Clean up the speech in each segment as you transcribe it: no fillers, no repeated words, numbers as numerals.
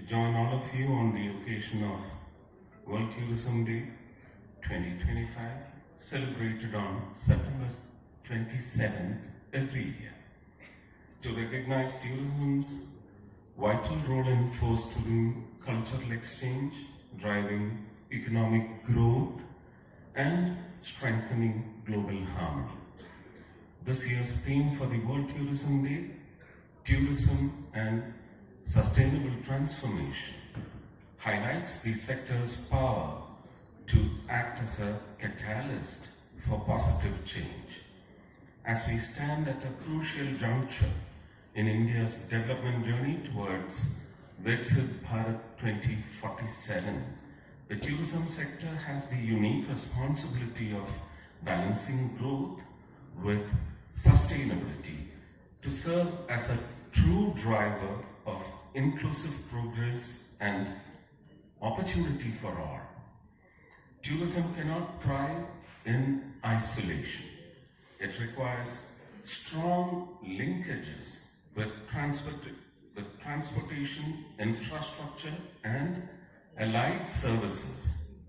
to join all of you on the occasion of World Tourism Day 2025, celebrated on September 27th every year, to recognize tourism's vital role in fostering cultural exchange, driving economic growth, and strengthening global harmony. This year's theme for the World Tourism Day, Tourism and Sustainable Transformation, highlights the sector's power to act as a catalyst for positive change. As we stand at a crucial juncture in India's development journey towards Viksit Bharat 2047, the tourism sector has the unique responsibility of balancing growth with sustainability to serve as a true driver of inclusive progress and opportunity for all. Tourism cannot thrive in isolation. It requires strong linkages with transportation, infrastructure, and allied services.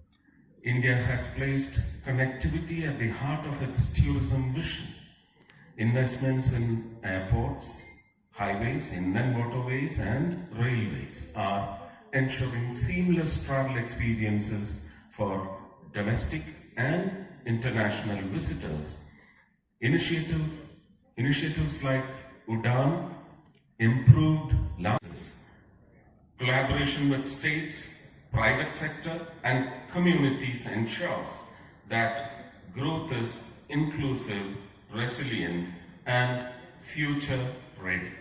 India has placed connectivity at the heart of its tourism vision. Investments in airports, highways, inland waterways, and railways are ensuring seamless travel experiences for domestic and international visitors. Initiatives like UDAN, improved licenses, collaboration with states, private sector, and communities ensures that growth is inclusive, resilient, and future ready.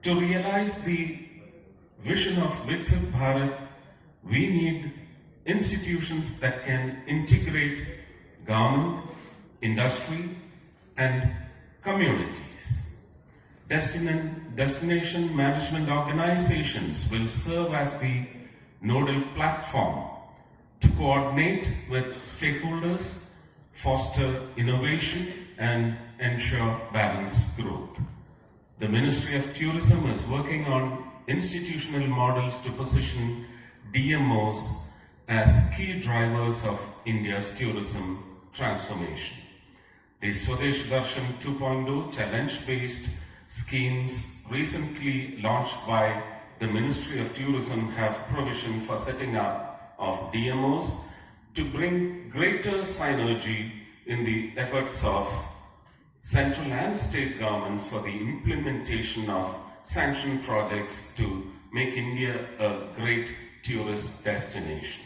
To realize the vision of Viksit Bharat, we need institutions that can integrate government, industry, and communities. Destination management organizations will serve as the nodal platform to coordinate with stakeholders, foster innovation, and ensure balanced growth. The Ministry of Tourism is working on institutional models to position DMOs as key drivers of India's tourism transformation. The Suresh 2.0 challenge-based schemes recently launched by the Ministry of Tourism have provision for setting up of DMOs to bring greater synergy in the efforts of central and state governments for the implementation of sanctioned projects to make India a great tourist destination.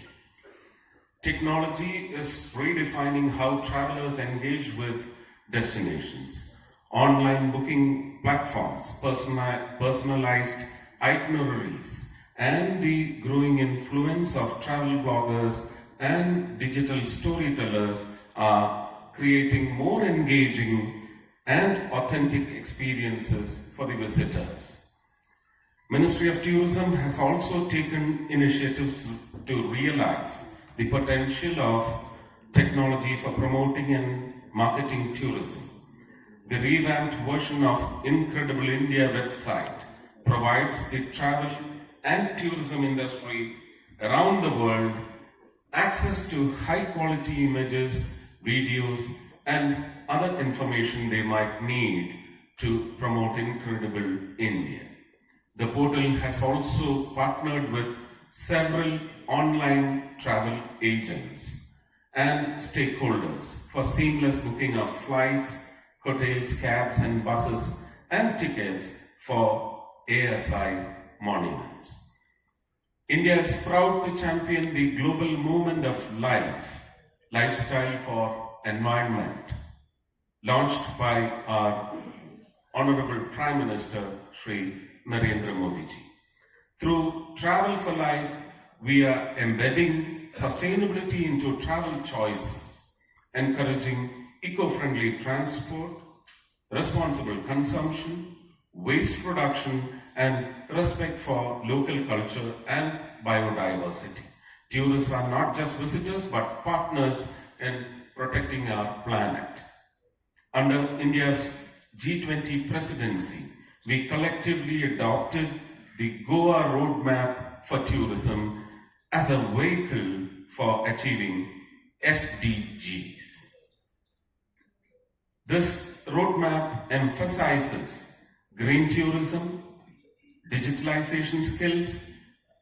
Technology is redefining how travelers engage with destinations. Online booking platforms, personalized itineraries, and the growing influence of travel bloggers and digital storytellers are creating more engaging and authentic experiences for the visitors. Ministry of Tourism has also taken initiatives to realize the potential of technology for promoting and marketing tourism. The revamped version of Incredible India website provides the travel and tourism industry around the world access to high-quality images, videos, and other information they might need to promote Incredible India. The portal has also partnered with several online travel agents and stakeholders for seamless booking of flights, hotels, cabs, and buses, and tickets for ASI monuments. India is proud to champion the global movement of lifestyle for environment, launched by our Honorable Prime Minister Shri Narendra Modi ji. Through Travel for Life, we are embedding sustainability into travel choices, encouraging eco-friendly transport, responsible consumption, waste reduction, and respect for local culture and biodiversity. Tourists are not just visitors but partners in protecting our planet. Under India's G20 presidency, we collectively adopted the Goa Roadmap for Tourism as a vehicle for achieving SDGs. This roadmap emphasizes green tourism, digitalization skills,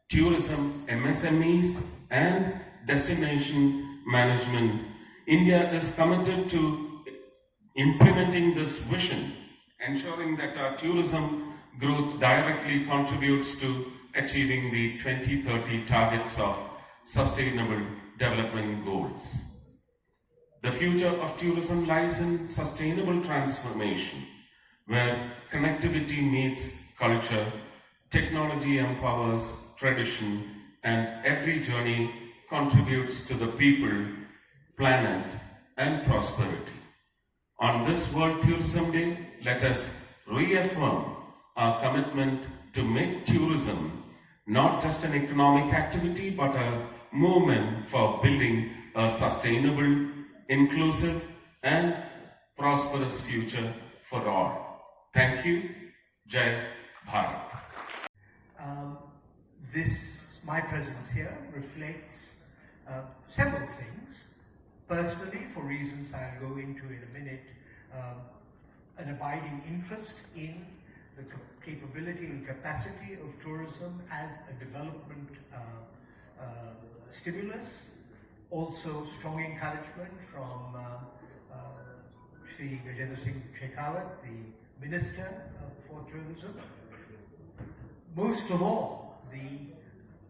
tourism MSMEs, and destination management. India is committed to implementing this vision, ensuring that our tourism growth directly contributes to achieving the 2030 targets of Sustainable Development Goals. The future of tourism lies in sustainable transformation, where connectivity meets culture, technology empowers tradition, and every journey contributes to the people, planet, and prosperity. On this World Tourism Day, let us reaffirm our commitment to make tourism not just an economic activity, but a movement for building a sustainable, inclusive, and prosperous future for all. Thank you. Jai Bharat. My presence here reflects several things. Personally, for reasons I'll go into in a minute, an abiding interest in the capability and capacity of tourism as a development stimulus. Also, strong encouragement from Shri Gajendra Singh Shekhawat, the Minister for Tourism. Most of all, the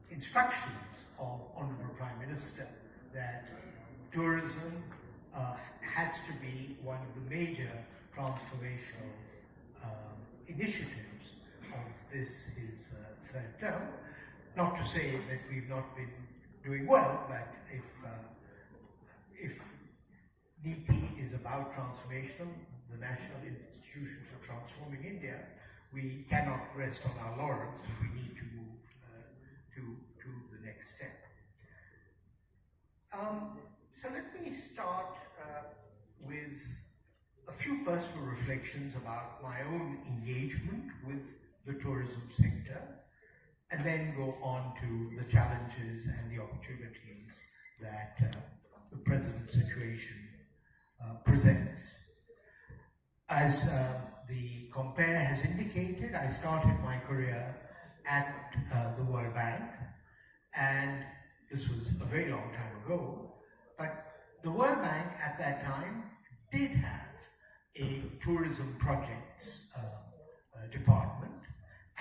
instructions of Honourable Prime Minister that tourism has to be one of the major transformational initiatives of his third term. Not to say that we've not been doing well, but if NITI is about transformation, the National Institution for Transforming India, we cannot rest on our laurels, but we need to move to the next step. So let me start with a few personal reflections about my own engagement with the tourism sector, and then go on to the challenges and the opportunities that the present situation presents. As the compare has indicated, I started my career at the World Bank, and this was a very long time ago, but the World Bank at that time did have a tourism projects department,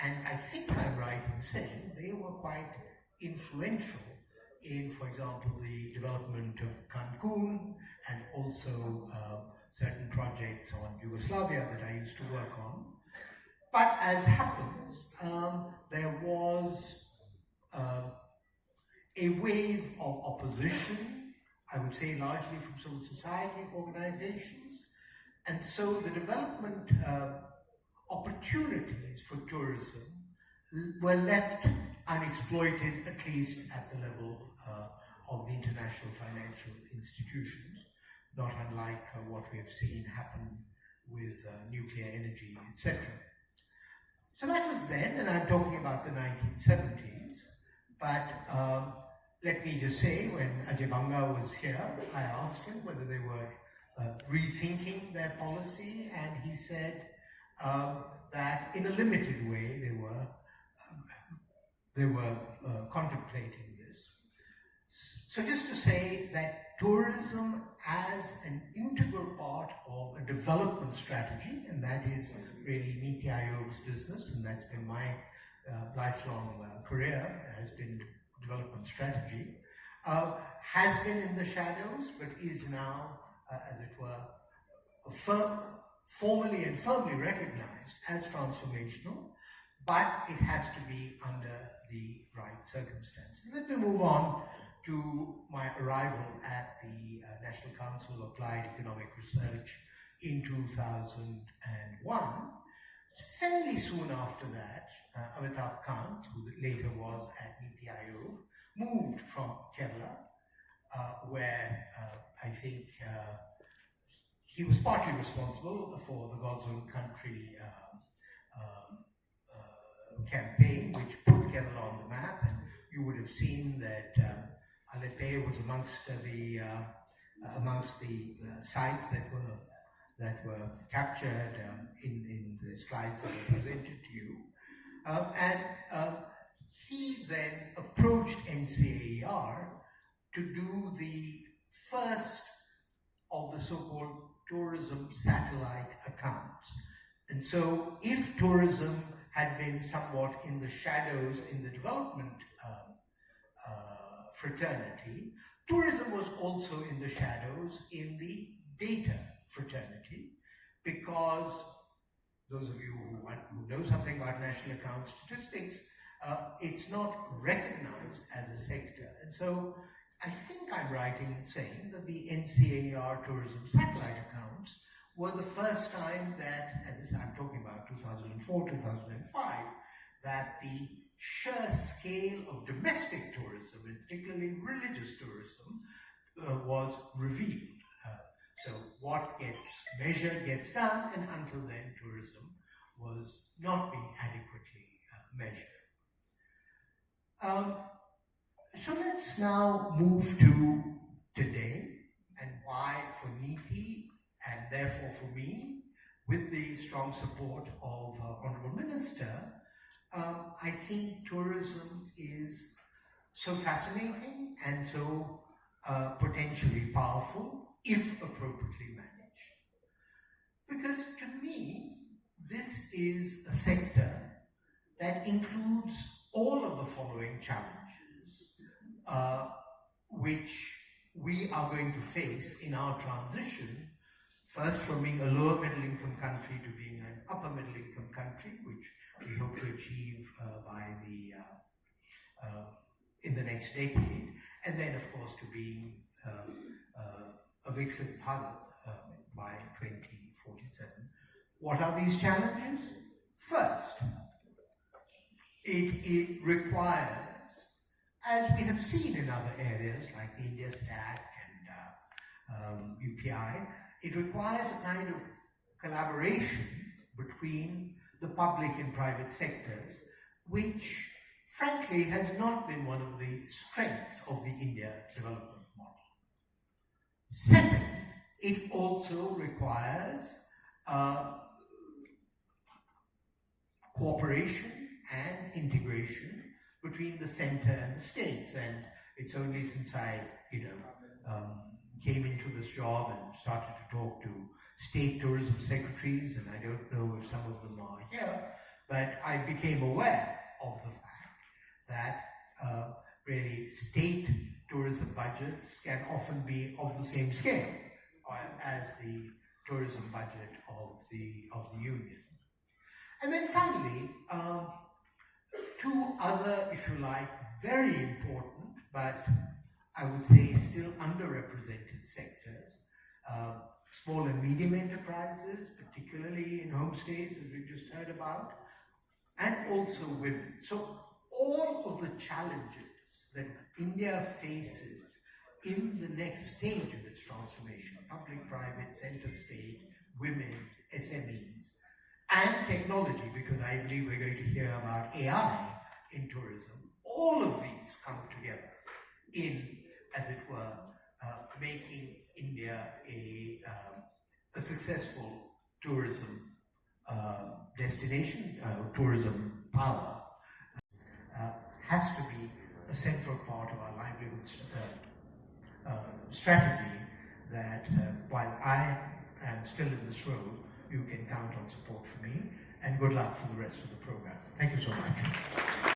and I think I'm right in saying they were quite influential in, for example, the development of Cancun, and also certain projects on Yugoslavia that I used to work on. But as happens, there was a wave of opposition, I would say largely from civil society organizations, and so the development opportunities for tourism were left unexploited, at least at the level of the international financial institutions, not unlike what we have seen happen with nuclear energy, etc. So that was then, and I'm talking about the 1970s, but let me just say, when Ajay Banga was here, I asked him whether they were rethinking their policy, and he said that in a limited way they were contemplating this. So just to say that tourism as an integral part of a development strategy, and that is really Niti Aayog's business, and that's been my lifelong career, has been development strategy, has been in the shadows, but is now, as it were, formally and firmly recognized as transformational, but it has to be under the right circumstances. Let me move on to my arrival at the National Council of Applied Economic Research in 2001. Fairly soon after that, Amitabh Kant, who later was at Niti Aayog, moved from Kerala, where I think he was partly responsible for the God's Own Country campaign which put Kerala on the map, and you would have seen that Alette was amongst the sites that were captured in the slides that were presented to you. He then approached NCAER to do the first of the so-called tourism satellite accounts. And so if tourism had been somewhat in the shadows in the development fraternity, tourism was also in the shadows in the data fraternity, because those of you who know something about national account statistics, it's not recognized as a sector. And so I think I'm right in saying that the NCAER tourism satellite accounts were the first time that, and this I'm talking about 2004, 2005, that the sheer scale of domestic tourism, and particularly religious tourism, was revealed. So what gets measured gets done, and until then tourism was not being adequately measured. So let's now move to today, and why for NITI, and therefore for me, with the strong support of Honourable Minister, I think tourism is so fascinating and so potentially powerful if appropriately managed. Because to me, this is a sector that includes all of the following challenges, which we are going to face in our transition, first from being a lower middle income country to being an upper middle income country, which we hope to achieve in the next decade, and then of course to being a Viksit Bharat by 2047. What are these challenges? First, it requires, as we have seen in other areas like the India Stack and UPI, it requires a kind of collaboration between the public and private sectors, which frankly has not been one of the strengths of the India development model. Second, it also requires cooperation and integration between the center and the states. And it's only since I, came into this job and started to talk to state tourism secretaries, and I don't know if some of them are here, but I became aware of the fact that really state tourism budgets can often be of the same scale as the tourism budget of the union. And then finally, two other, if you like, very important, but I would say still underrepresented sectors, small and medium enterprises, particularly in homestays, as we just heard about, and also women. So all of the challenges that India faces in the next stage of its transformation, public, private, center state, women, SMEs, and technology, because I believe we're going to hear about AI in tourism, all of these come together in, as it were, making India a successful tourism destination, tourism power, has to be a central part of our livelihood strategy that while I am still in this role, you can count on support from me, and good luck for the rest of the program. Thank you so much.